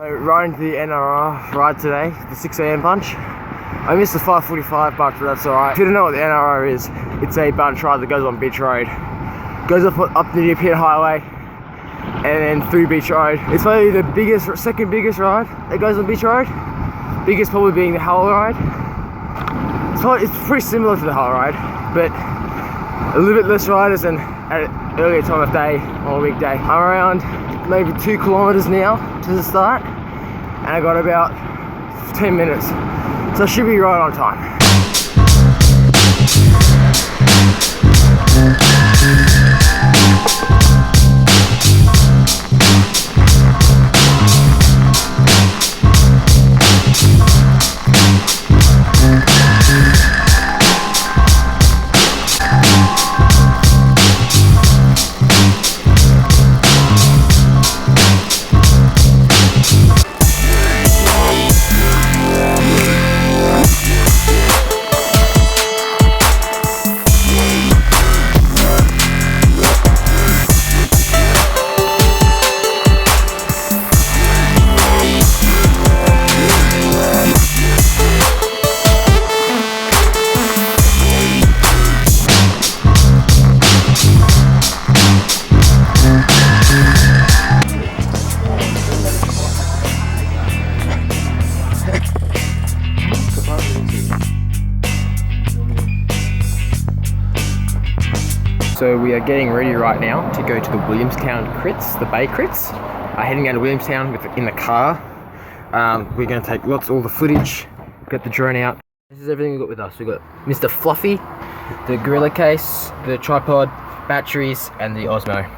Riding the NRR ride today, the 6 AM bunch. I missed the 5:45 bunch, but that's alright. If you don't know what the NRR is, it's a bunch ride that goes on Beach Road. Goes up the Nepean Highway and then through Beach Road. It's probably the second biggest ride that goes on Beach Road. Biggest probably being the Hull ride. It's pretty similar to the Hull ride, but a little bit less riders than at an earlier time of day on a weekday. I'm around maybe 2 kilometers now to the start, and I got about 10 minutes, so I should be right on time. So we are getting ready right now to go to the Williamstown Crits, the Bay Crits. Heading down to Williamstown in the car. We're going to take all the footage, get the drone out. This is everything we've got with us. We've got Mr. Fluffy, the gorilla case, the tripod, batteries, and the Osmo.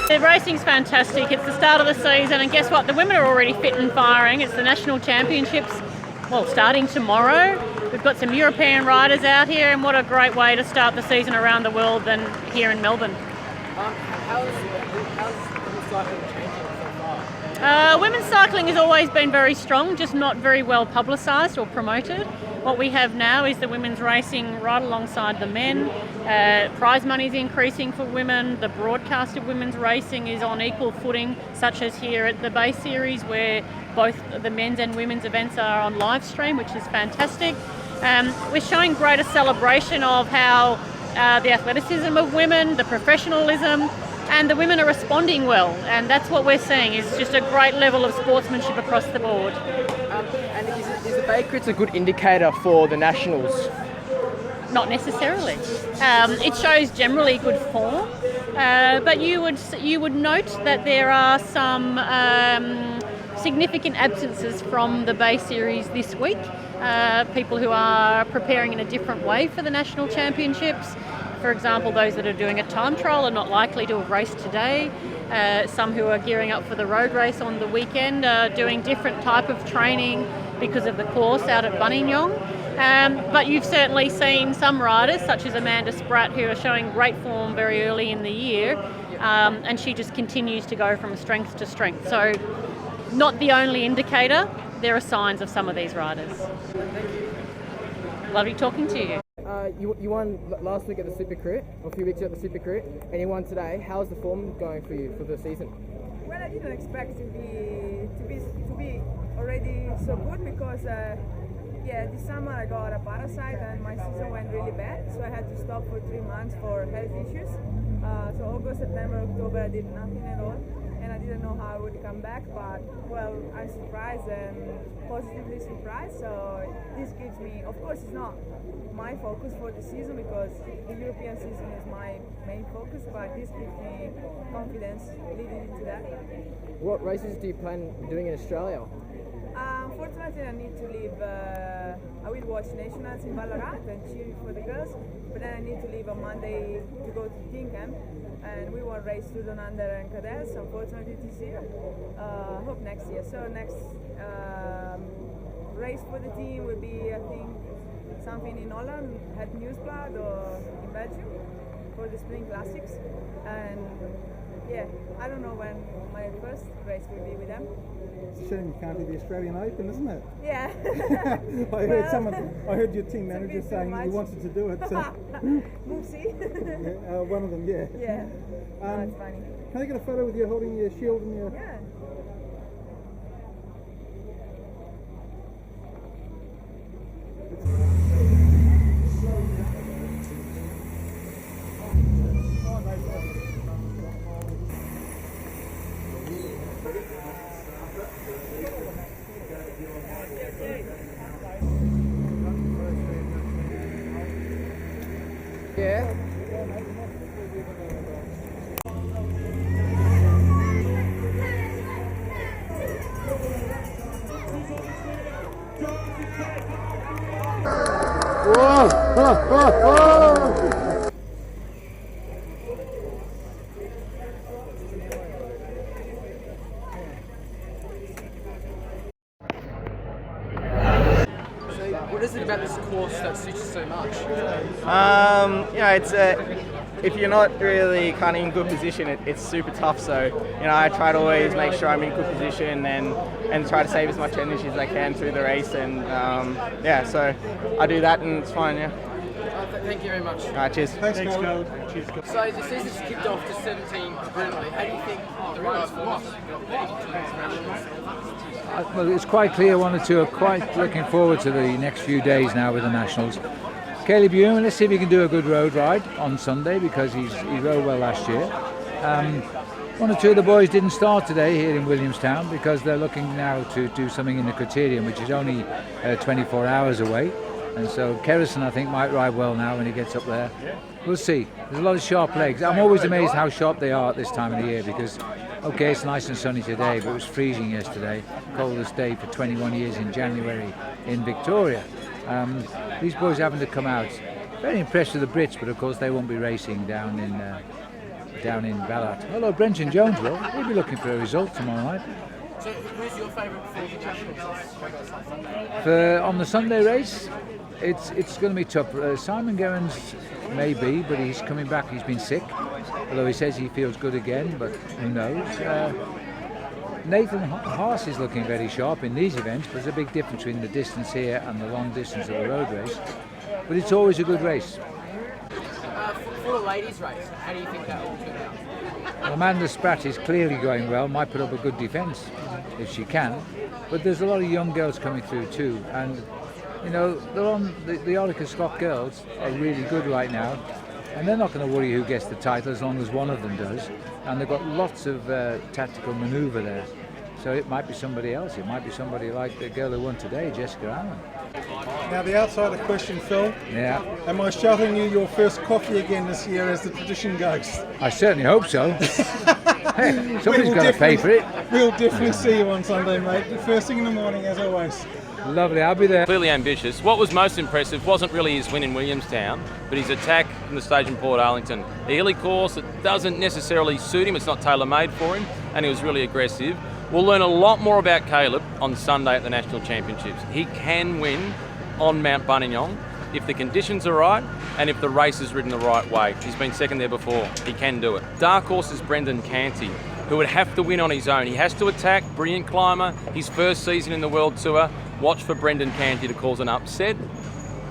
The racing's fantastic. It's the start of the season, and guess what? The women are already fit and firing. It's the national championships, well, starting tomorrow. We've got some European riders out here, and what a great way to start the season around the world than here in Melbourne. How's women's cycling changing so far? Women's cycling has always been very strong, just not very well publicised or promoted. What we have now is the women's racing right alongside the men. Prize money is increasing for women. The broadcast of women's racing is on equal footing, such as here at the Bay Series, where both the men's and women's events are on live stream, which is fantastic. We're showing greater celebration of how the athleticism of women, the professionalism, and the women are responding well, and that's what we're seeing. Is just a great level of sportsmanship across the board. And is the Bay Crits a good indicator for the nationals? Not necessarily. It shows generally good form, but you would note that there are some significant absences from the Bay Series this week. People who are preparing in a different way for the national championships. For example, those that are doing a time trial are not likely to have raced today. Some who are gearing up for the road race on the weekend are doing different type of training because of the course out at Buninyong. But you've certainly seen some riders, such as Amanda Spratt, who are showing great form very early in the year, and she just continues to go from strength to strength. So, not the only indicator, there are signs of some of these riders. Lovely talking to you. You won last week at the Super Crit, or a few weeks ago at the Super Crit, and you won today. How's the form going for you for the season? Well, I didn't expect to be already so good because this summer I got a parasite and my season went really bad, so I had to stop for 3 months for health issues. So August, September, October I did nothing at all. and I didn't know how I would come back, but well, I'm surprised and positively surprised. So this gives me, of course, it's not my focus for the season because the European season is my main focus, but this gives me confidence leading into that. What races do you plan doing in Australia? Unfortunately, I need to leave. I will watch nationals in Ballarat and cheer for the girls, but then I need to leave on Monday to go to team camp, and we won't race to Down Under and Cadets, unfortunately, this year. Hope next year. So next race for the team will be, I think, something in Holland, at Nieuwsblad, or in Belgium for the Spring Classics, and yeah, I don't know when my first race will be with them. It's a shame you can't do the Australian Open, isn't it? Yeah. I heard your team manager saying he wanted to do it. So. Oopsie. One of them, yeah. Yeah. That's funny. Can I get a photo with you holding your shield and your... Yeah. Yeah. Whoa! What is it about this course that suits you so much? It's if you're not really kind of in good position, it's super tough. So, I try to always make sure I'm in good position and try to save as much energy as I can through the race. And so I do that, and it's fine. Yeah. Thank you very much. All right, cheers. Thanks, Caleb. Cheers. So the season's kicked off to 17 brilliantly. How do you think the runners form? Well, it's quite clear one or two are quite looking forward to the next few days now with the Nationals. Caleb Ewan, let's see if he can do a good road ride on Sunday because he rode well last year. One or two of the boys didn't start today here in Williamstown because they're looking now to do something in the criterium, which is only 24 hours away. And so Kerrison, I think, might ride well now when he gets up there. We'll see. There's a lot of sharp legs. I'm always amazed how sharp they are at this time of the year because, okay, it's nice and sunny today, but it was freezing yesterday. Coldest day for 21 years in January in Victoria. These boys having to come out. Very impressed with the Brits, but of course they won't be racing down in Ballarat. Hello, Brenton Jones will. We'll be looking for a result tomorrow night. So who's your favourite for the championships? On the Sunday race, it's going to be tough. Simon Gerrans may be, but he's coming back. He's been sick, although he says he feels good again, but who knows. Nathan Haas is looking very sharp in these events, but there's a big difference between the distance here and the long distance of the road race. But it's always a good race. For the ladies' race, how do you think that will turn out? Well, Amanda Spratt is clearly going well, might put up a good defence if she can, but there's a lot of young girls coming through too, and they're on the Orica Scott girls are really good right now, and they're not going to worry who gets the title as long as one of them does, and they've got lots of tactical manoeuvre there, so it might be somebody else. It might be somebody like the girl who won today, Jessica Allen. Now the outsider question, Phil. Yeah. Am I shouting you your first coffee again this year as the tradition goes? I certainly hope so. Hey, somebody's got to pay for it. We'll definitely see you on Sunday, mate. First thing in the morning, as always. Lovely, I'll be there. Clearly ambitious. What was most impressive wasn't really his win in Williamstown, but his attack in the stage in Port Arlington. The hilly course, it doesn't necessarily suit him, it's not tailor-made for him, and he was really aggressive. We'll learn a lot more about Caleb on Sunday at the National Championships. He can win on Mount Buninyong if the conditions are right and if the race is ridden the right way. He's been second there before. He can do it. Dark horse is Brendan Canty, who would have to win on his own. He has to attack, brilliant climber, his first season in the World Tour. Watch for Brendan Canty to cause an upset.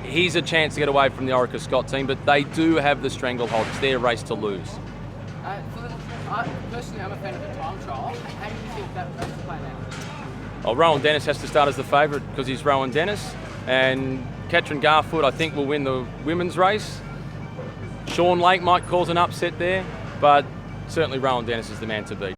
He's a chance to get away from the Orica Scott team, but they do have the stranglehold. It's their race to lose. Personally, I'm a fan of the time trial. How do you think that race will play out? Well, Rowan Dennis has to start as the favourite because he's Rowan Dennis, and Katrin Garfoot, I think, will win the women's race. Sean Lake might cause an upset there, but certainly Rowan Dennis is the man to beat.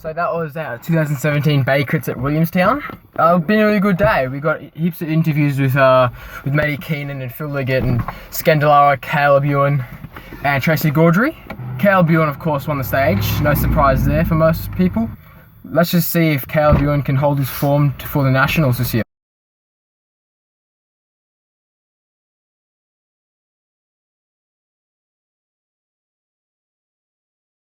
So that was our 2017 Bay Crits at Williamstown. Been a really good day. We got heaps of interviews with Matty Keenan and Phil Liggett and Scandalara, Caleb Ewan and Tracy Gaudry. Caleb Ewan of course won the stage, no surprise there for most people. Let's just see if Caleb Ewan can hold his form for the Nationals this year.